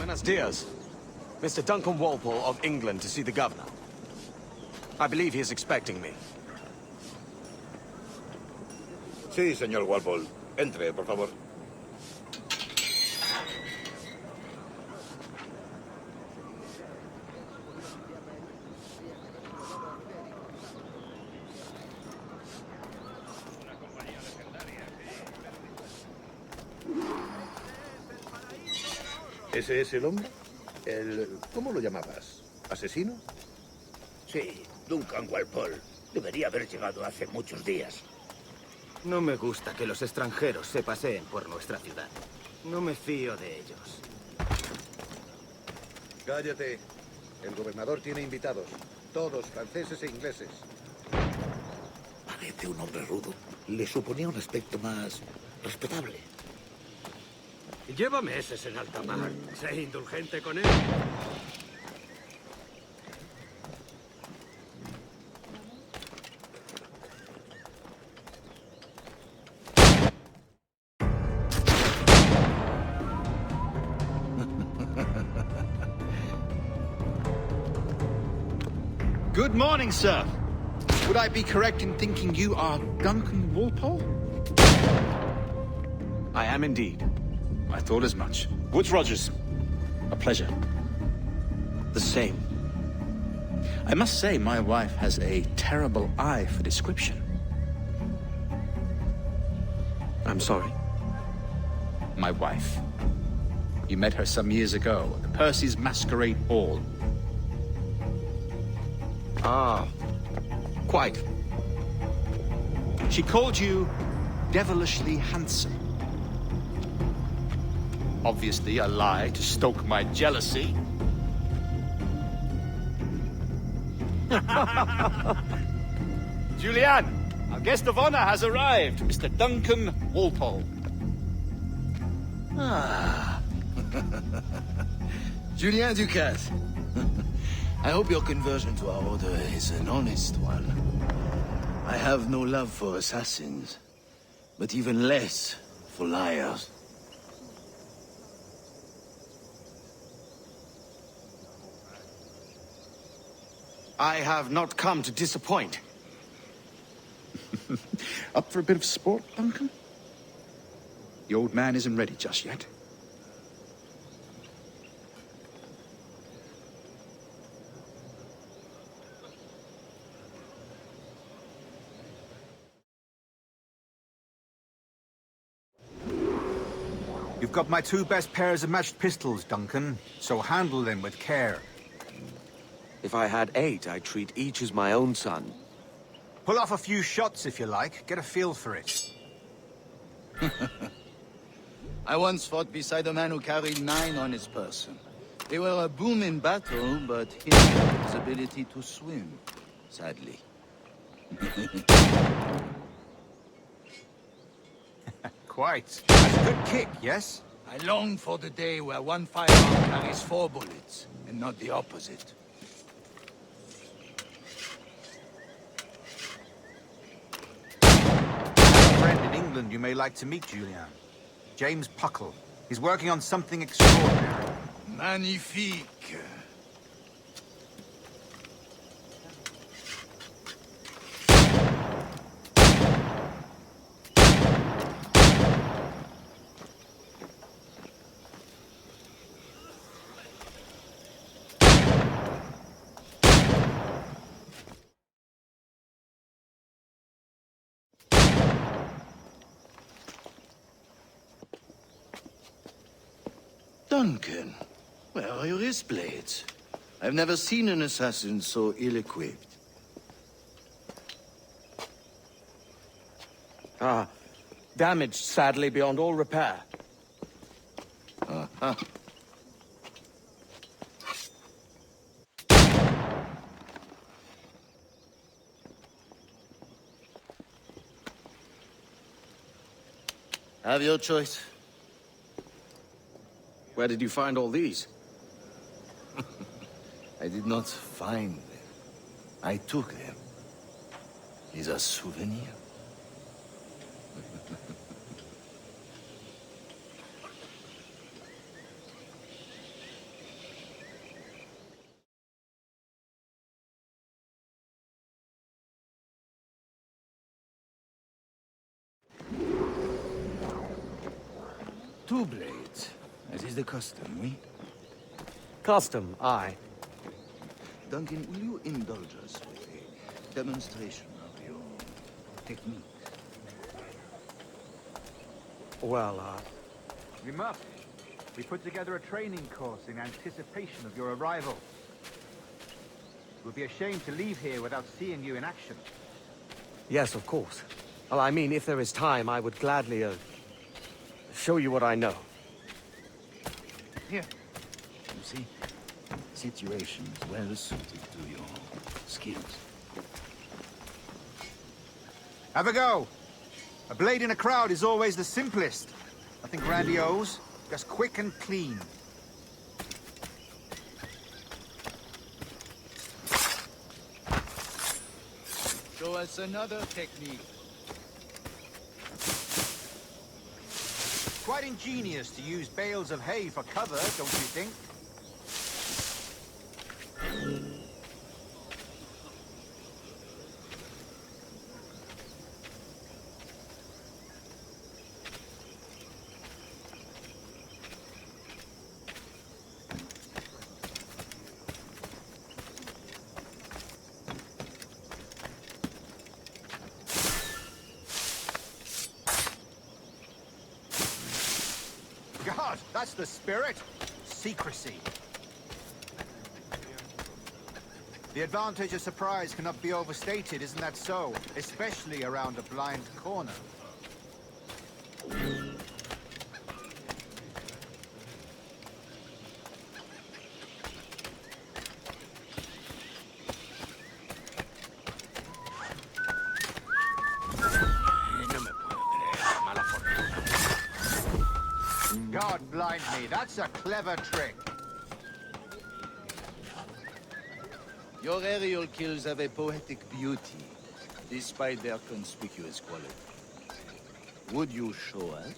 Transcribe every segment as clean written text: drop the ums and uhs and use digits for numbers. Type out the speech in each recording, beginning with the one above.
Buenos dias. Mr. Duncan Walpole of England to see the governor. I believe he is expecting me. Sí, señor Walpole. Entre, por favor. ¿Ese es el hombre? ¿Cómo lo llamabas? ¿Asesino? Sí, Duncan Walpole. Debería haber llegado hace muchos días. No me gusta que los extranjeros se paseen por nuestra ciudad. No me fío de ellos. Cállate. El gobernador tiene invitados. Todos franceses e ingleses. Parece un hombre rudo. Le suponía un aspecto más respetable. Lleva meses en alta mar. Sé indulgente con él. Good morning, sir. Would I be correct in thinking you are Duncan Walpole? I am indeed. I thought as much. Woods Rogers. A pleasure. The same. I must say, my wife has a terrible eye for description. I'm sorry. My wife. You met her some years ago at the Percy's Masquerade Ball. Ah, quite. She called you devilishly handsome. Obviously a lie to stoke my jealousy. Julianne, our guest of honor has arrived, Mr. Duncan Walpole. Ah. Julien Ducasse. I hope your conversion to our order is an honest one. I have no love for assassins, but even less for liars. I have not come to disappoint. Up for a bit of sport, Duncan? The old man isn't ready just yet. You've got my two best pairs of matched pistols, Duncan, so handle them with care. If I had 8, I'd treat each as my own son. Pull off a few shots if you like, get a feel for it. I once fought beside a man who carried 9 on his person. They were a boom in battle, but hindered his ability to swim, sadly. Quite. That's a good kick, yes? I long for the day where one firearm carries 4 bullets, and not the opposite. I have a friend in England you may like to meet, Julian. James Puckle. He's working on something extraordinary. Magnifique. Duncan, where are your wrist blades? I've never seen an assassin so ill-equipped. Ah, damaged sadly beyond all repair. Uh-huh. Have your choice. Where did you find all these? I did not find them. I took them. Is a souvenir. 2 blades, as is the custom, oui? Custom, aye. Duncan, will you indulge us with a demonstration of your technique? Well, We must. We put together a training course in anticipation of your arrival. It would be a shame to leave here without seeing you in action. yes, of course. Well, I mean, if there is time, I would gladly, show you what I know. Here. You see, situation is well suited to your skills. Have a go. A blade in a crowd is always the simplest. Nothing grandiose, just quick and clean. Show us another technique. Quite ingenious to use bales of hay for cover, don't you think? God, that's the spirit. Secrecy. The advantage of surprise cannot be overstated, isn't that so? Especially around a blind corner. God blind me, that's a clever trick. Your aerial kills have a poetic beauty, despite their conspicuous quality. Would you show us?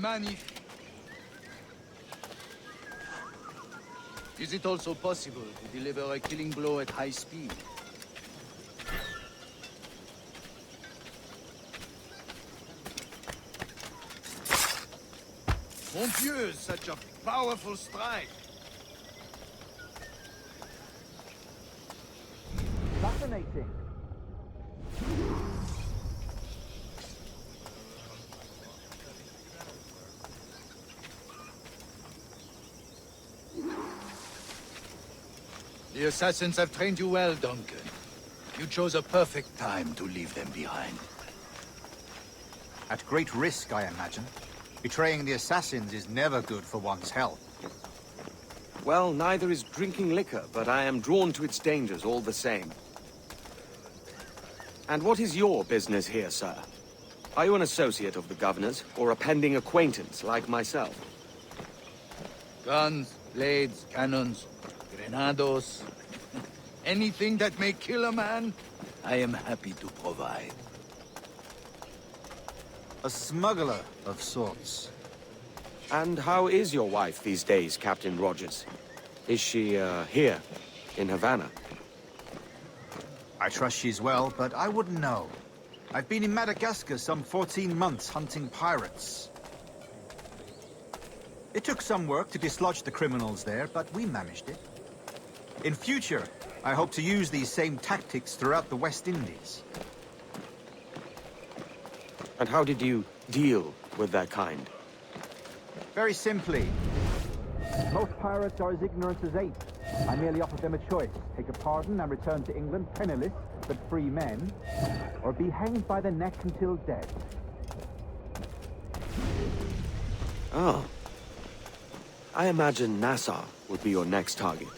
Magnifique. Is it also possible to deliver a killing blow at high speed? Mon Dieu, such a powerful strike! Fascinating. The assassins have trained you well, Duncan. You chose a perfect time to leave them behind. At great risk, I imagine. Betraying the assassins is never good for one's health. Well, neither is drinking liquor, but I am drawn to its dangers all the same. And what is your business here, sir? Are you an associate of the governor's, or a pending acquaintance like myself? Guns, blades, cannons, grenados. Anything that may kill a man, I am happy to provide. A smuggler of sorts. And how is your wife these days, Captain Rogers? Is she, here, in Havana? I trust she's well, but I wouldn't know. I've been in Madagascar some 14 months hunting pirates. It took some work to dislodge the criminals there, but we managed it. In future, I hope to use these same tactics throughout the West Indies. And how did you deal with that kind? Very simply. Most pirates are as ignorant as apes. I merely offered them a choice. Take a pardon and return to England penniless, but free men, or be hanged by the neck until dead. Oh. I imagine Nassau would be your next target.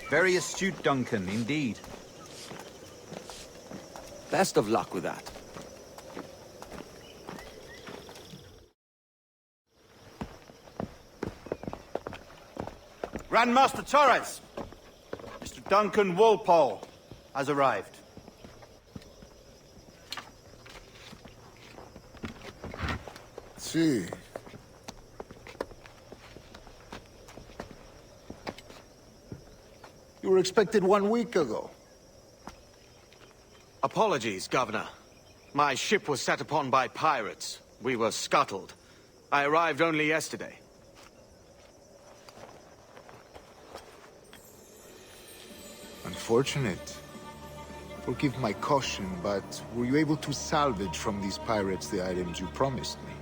Very astute, Duncan, indeed. Best of luck with that. Grandmaster Torres! Mr. Duncan Walpole has arrived. Sí. You were expected 1 week ago. Apologies, Governor. My ship was set upon by pirates. We were scuttled. I arrived only yesterday. Unfortunate. Forgive my caution, but were you able to salvage from these pirates the items you promised me?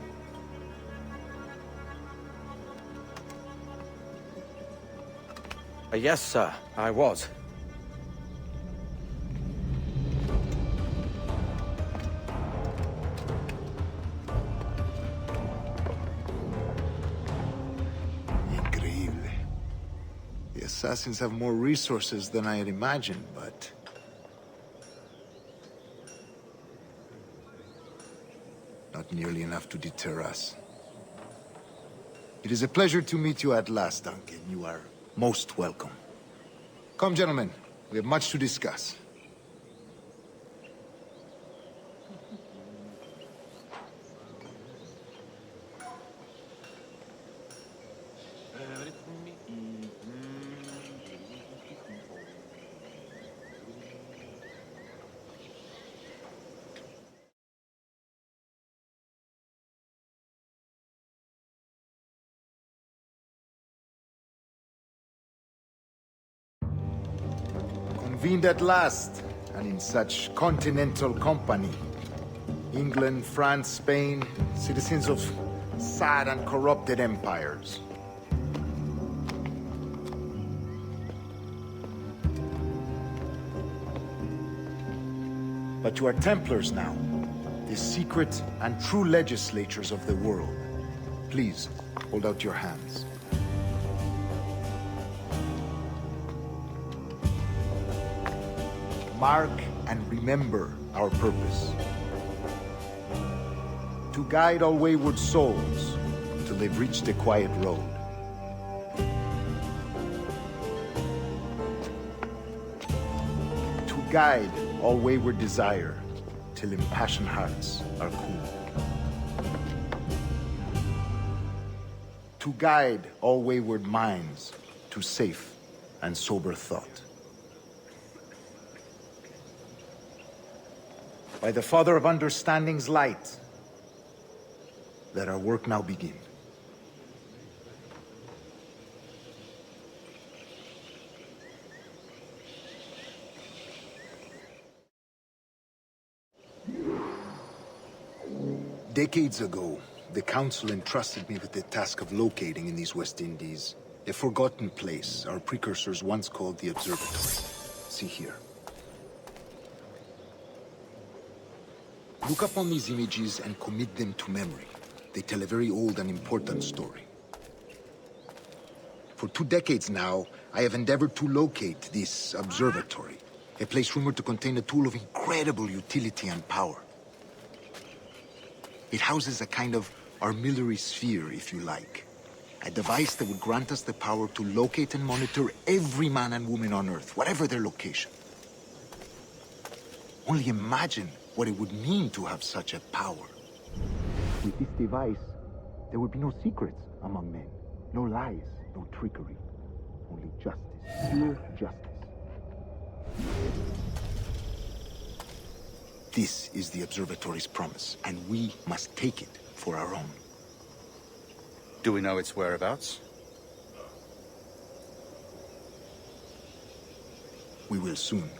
Yes, sir, I was. Increíble. The assassins have more resources than I had imagined, but... not nearly enough to deter us. It is a pleasure to meet you at last, Duncan. You are most welcome. Come, gentlemen. We have much to discuss. Convened at last, and in such continental company. England, France, Spain, citizens of sad and corrupted empires. But you are Templars now, the secret and true legislators of the world. Please, hold out your hands. Mark and remember our purpose. To guide all wayward souls till they've reached a quiet road. To guide all wayward desire till impassioned hearts are cool. To guide all wayward minds to safe and sober thought. By the Father of Understanding's light, let our work now begin. Decades ago, the Council entrusted me with the task of locating in these West Indies a forgotten place our precursors once called the Observatory. See here. Look up on these images and commit them to memory. They tell a very old and important story. For 2 decades now, I have endeavored to locate this observatory, a place rumored to contain a tool of incredible utility and power. It houses a kind of armillary sphere, if you like. A device that would grant us the power to locate and monitor every man and woman on Earth, whatever their location. Only imagine what it would mean to have such a power. With this device, there would be no secrets among men. No lies, no trickery. Only justice, pure justice. This is the Observatory's promise, and we must take it for our own. Do we know its whereabouts? We will soon.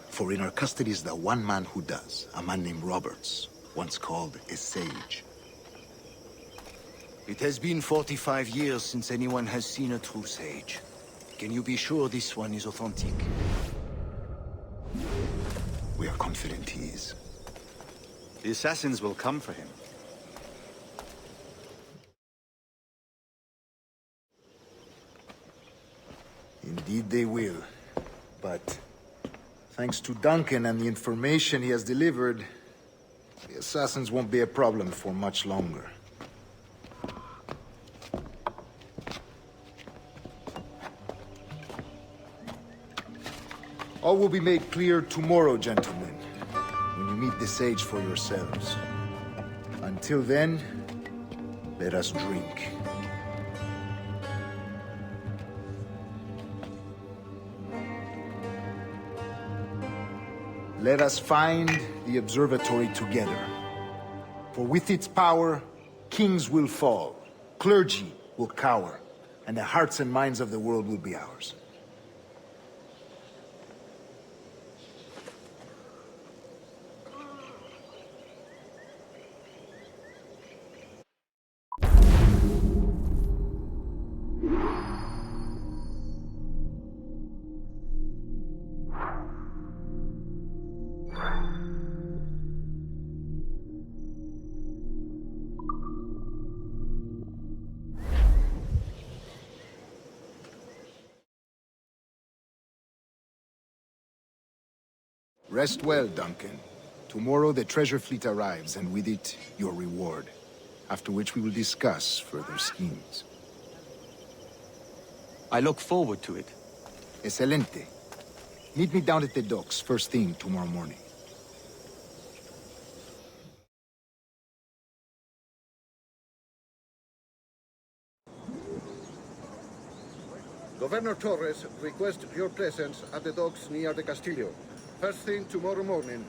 For in our custody is the one man who does, a man named Roberts, once called a sage. It has been 45 years since anyone has seen a true sage. Can you be sure this one is authentic? We are confident he is. The assassins will come for him. Indeed they will. But thanks to Duncan and the information he has delivered, the assassins won't be a problem for much longer. All will be made clear tomorrow, gentlemen, when you meet the sage for yourselves. Until then, let us drink. Let us find the observatory together. For with its power, kings will fall, clergy will cower, and the hearts and minds of the world will be ours. Rest well, Duncan. Tomorrow the treasure fleet arrives, and with it, your reward. After which we will discuss further schemes. I look forward to it. Excelente. Meet me down at the docks first thing tomorrow morning. Governor Torres requests your presence at the docks near the Castillo. First thing tomorrow morning.